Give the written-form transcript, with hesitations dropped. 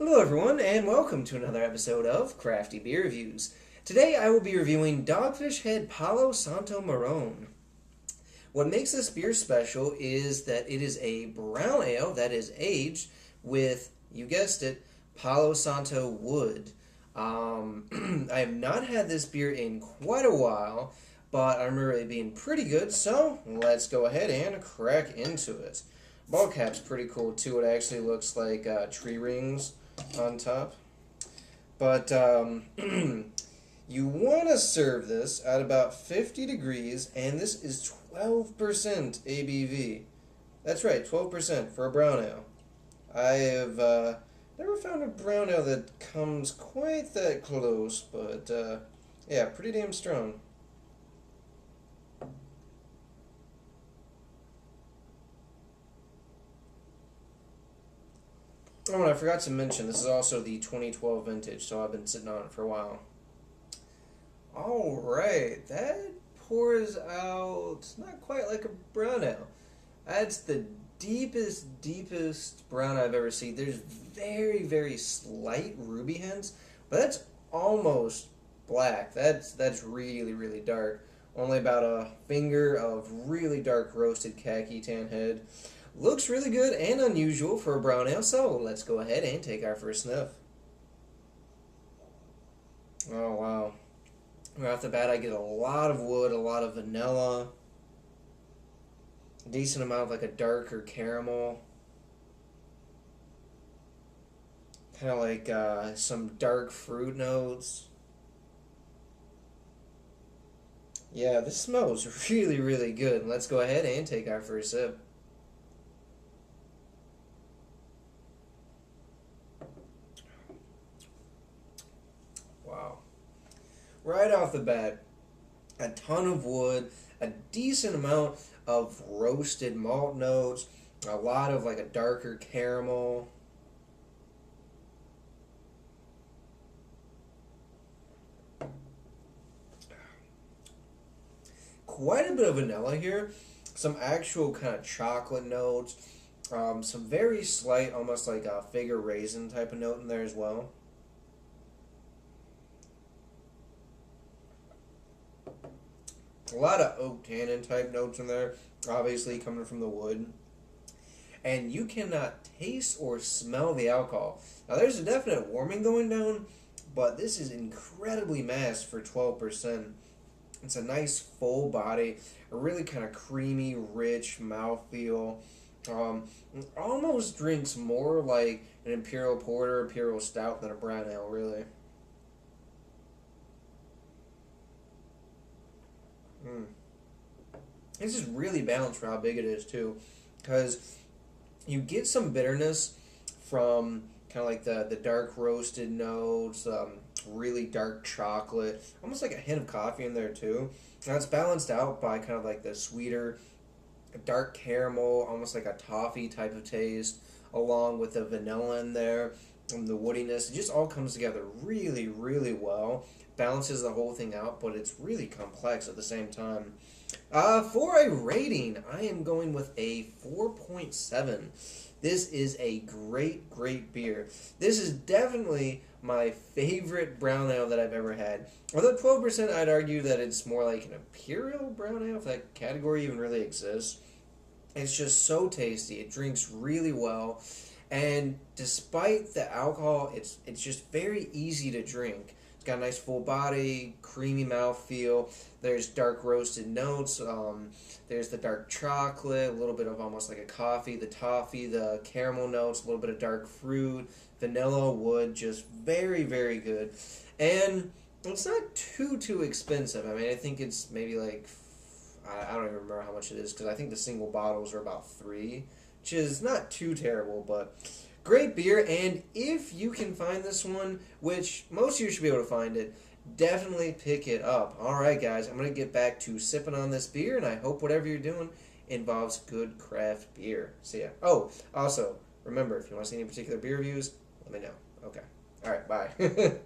Hello everyone and welcome to another episode of Crafty Beer Reviews. Today I will be reviewing Dogfish Head Palo Santo Marron. What makes this beer special is that it is a brown ale that is aged with, you guessed it, Palo Santo wood. I have not had this beer in quite a while, but I remember it being pretty good, so let's go ahead and crack into it. Ball cap's pretty cool too. It actually looks like tree rings on top. But you want to serve this at about 50 degrees, and this is 12% ABV. That's right, 12% for a brown ale. I have never found a brown ale that comes quite that close, but yeah, pretty damn strong. Oh, and I forgot to mention, this is also the 2012 vintage, so I've been sitting on it for a while. Alright, that pours out not quite like a brown ale. That's the deepest brown I've ever seen. There's very slight ruby hints, but that's almost black. That's really dark. Only about a finger of really dark roasted khaki tan head. Looks really good and unusual for a brown ale, so let's go ahead and take our first sniff. Oh wow. Right off the bat I get a lot of wood, a lot of vanilla, a decent amount of like a darker caramel, kind of like some dark fruit notes. Yeah, this smells really good. Let's go ahead and take our first sip. Wow. Right off the bat, a ton of wood, a decent amount of roasted malt notes, a lot of like a darker caramel. Quite a bit of vanilla here, some actual kind of chocolate notes, some very slight, almost like a fig or raisin type of note in there as well. A lot of oak tannin type notes in there, obviously coming from the wood. And you cannot taste or smell the alcohol. Now there's a definite warming going down, but this is incredibly masked for 12%. It's a nice full body, a really kind of creamy, rich mouthfeel. Almost drinks more like an Imperial Porter, Imperial Stout than a brown ale, really. Mm. This is really balanced for how big it is too, because you get some bitterness from kind of like the dark roasted notes, really dark chocolate, almost like a hint of coffee in there too. Now it's balanced out by kind of like the sweeter, dark caramel, almost like a toffee type of taste, along with the vanilla in there and the woodiness. It just all comes together really well. Balances the whole thing out, but it's really complex at the same time. For a rating, I am going with a 4.7. This is a great beer. This is definitely my favorite brown ale that I've ever had. Although 12%, I'd argue that it's more like an imperial brown ale, if that category even really exists. It's just so tasty. It drinks really well. And despite the alcohol, it's just very easy to drink. It's got a nice full body, creamy mouthfeel. There's dark roasted notes. There's the dark chocolate, a little bit of almost like a coffee, the toffee, the caramel notes, a little bit of dark fruit, vanilla, wood, just very good. And it's not too expensive. I mean, I think it's maybe like, I don't even remember how much it is, because I think the single bottles are about $3, which is not too terrible, but great beer. And if you can find this one, which most of you should be able to find it, definitely pick it up. Alright guys, I'm going to get back to sipping on this beer, and I hope whatever you're doing involves good craft beer. See ya. Oh, also, remember, if you want to see any particular beer reviews, let me know. Okay. Alright, bye.